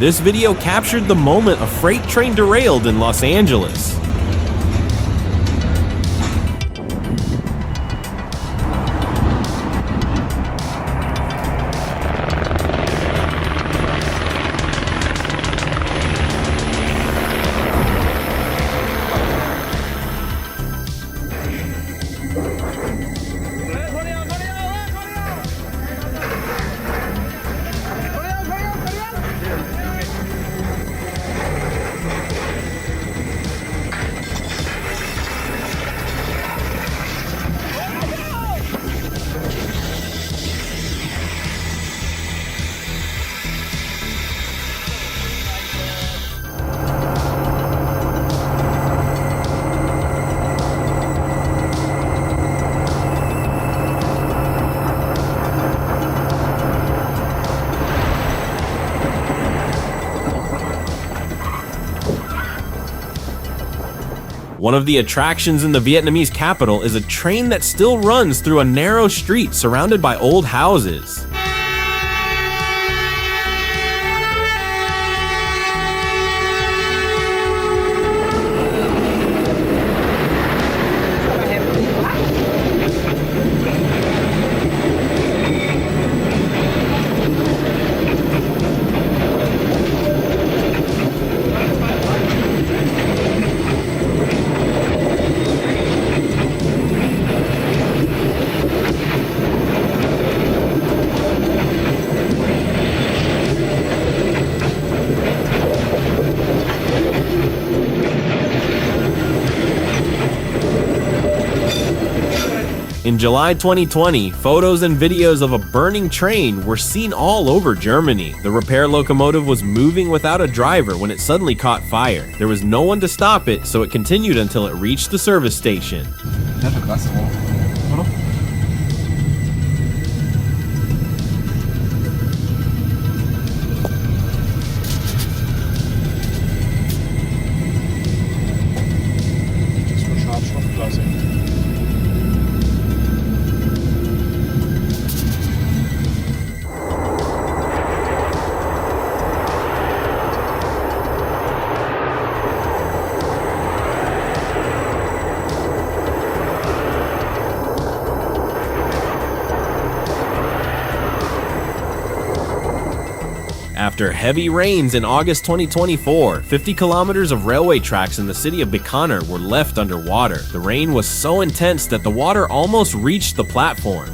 This video captured the moment a freight train derailed in Los Angeles. One of the attractions in the Vietnamese capital is a train that still runs through a narrow street surrounded by old houses. In July 2020, photos and videos of a burning train were seen all over Germany. The repair locomotive was moving without a driver when it suddenly caught fire. There was no one to stop it, so it continued until it reached the service station. After heavy rains in August 2024, 50 kilometers of railway tracks in the city of Bikaner were left underwater. The rain was so intense that the water almost reached the platform.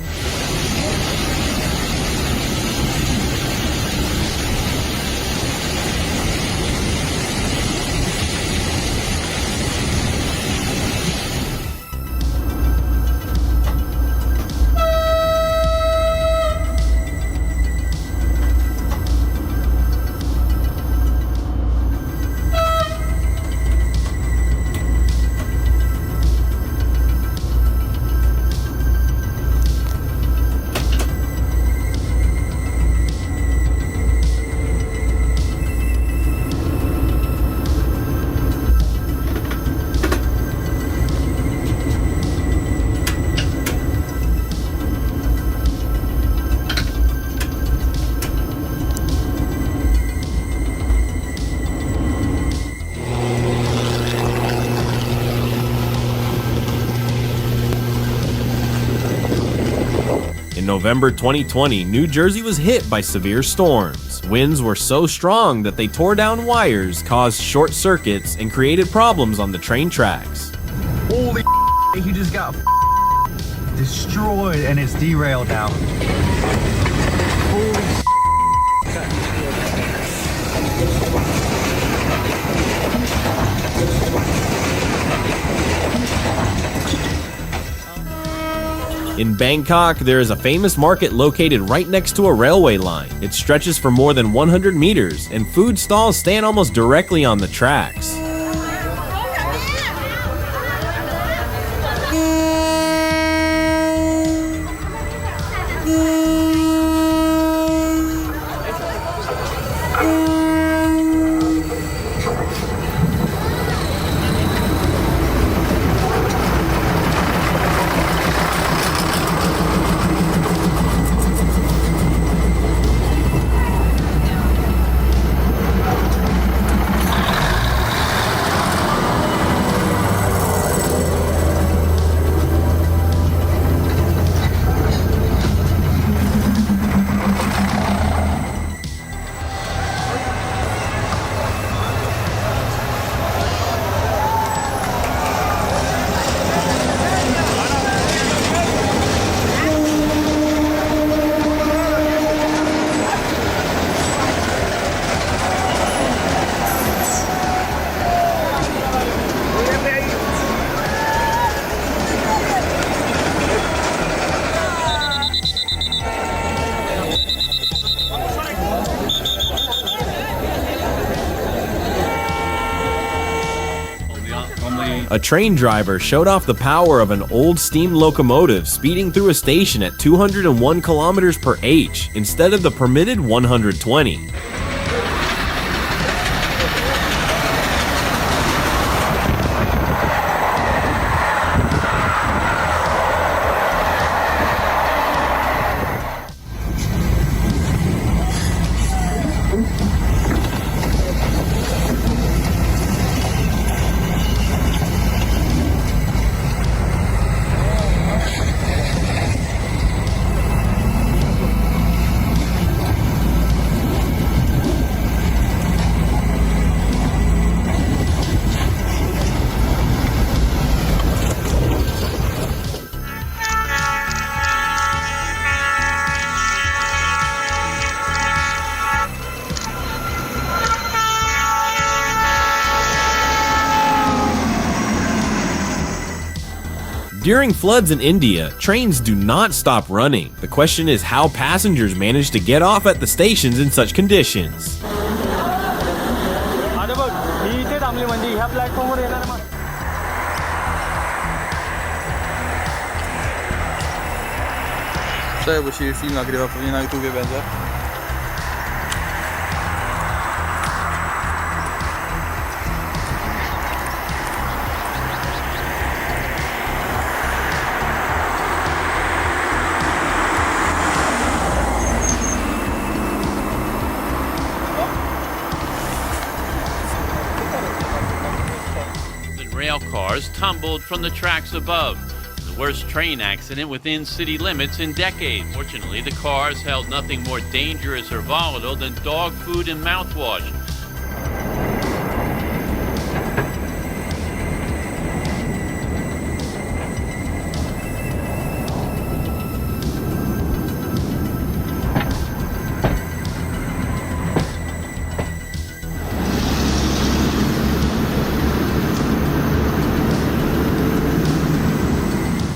In November 2020, New Jersey was hit by severe storms. Winds were so strong that they tore down wires, caused short circuits, and created problems on the train tracks. Holy he just got destroyed and it's derailed now. Holy In Bangkok, there is a famous market located right next to a railway line. It stretches for more than 100 meters, and food stalls stand almost directly on the tracks. A train driver showed off the power of an old steam locomotive speeding through a station at 201 kilometers per h instead of the permitted 120. During floods in India, trains do not stop running. The question is how passengers manage to get off at the stations in such conditions. Bo się film nagrywa pewnie na YouTubie będzie. Rail cars tumbled from the tracks above. The worst train accident within city limits in decades. Fortunately, the cars held nothing more dangerous or volatile than dog food and mouthwash.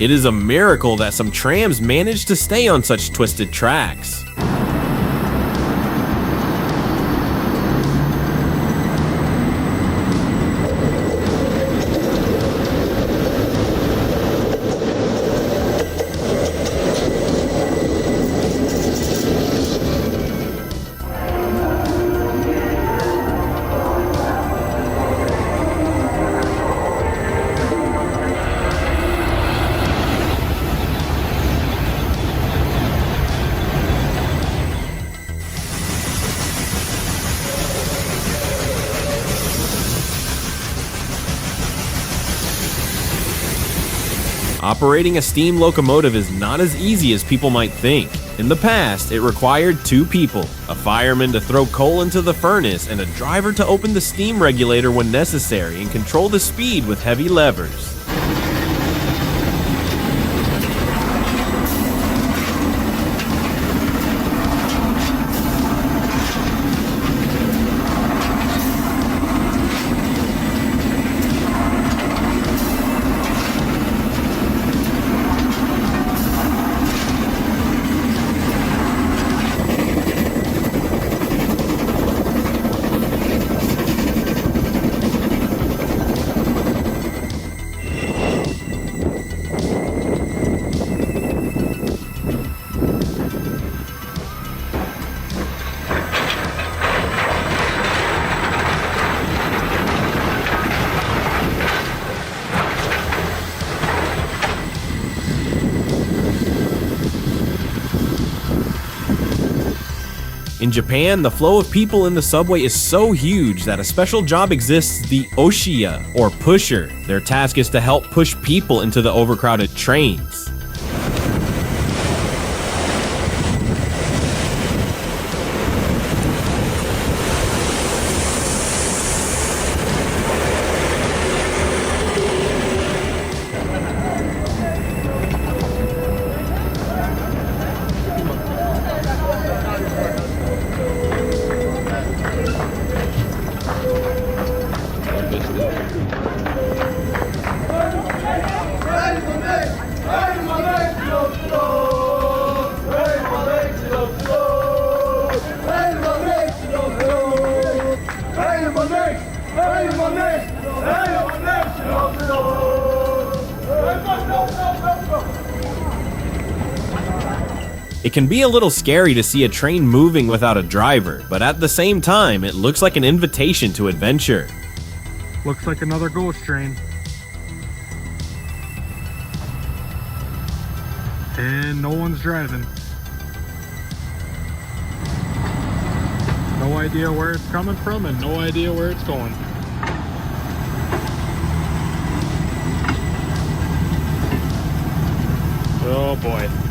It is a miracle that some trams manage to stay on such twisted tracks. Operating a steam locomotive is not as easy as people might think. In the past, it required two people, a fireman to throw coal into the furnace and a driver to open the steam regulator when necessary and control the speed with heavy levers. In Japan, the flow of people in the subway is so huge that a special job exists, the oshiya, or pusher. Their task is to help push people into the overcrowded trains. It can be a little scary to see a train moving without a driver, but at the same time, it looks like an invitation to adventure. Looks like another ghost train. And no one's driving. No idea where it's coming from and no idea where it's going. Oh boy.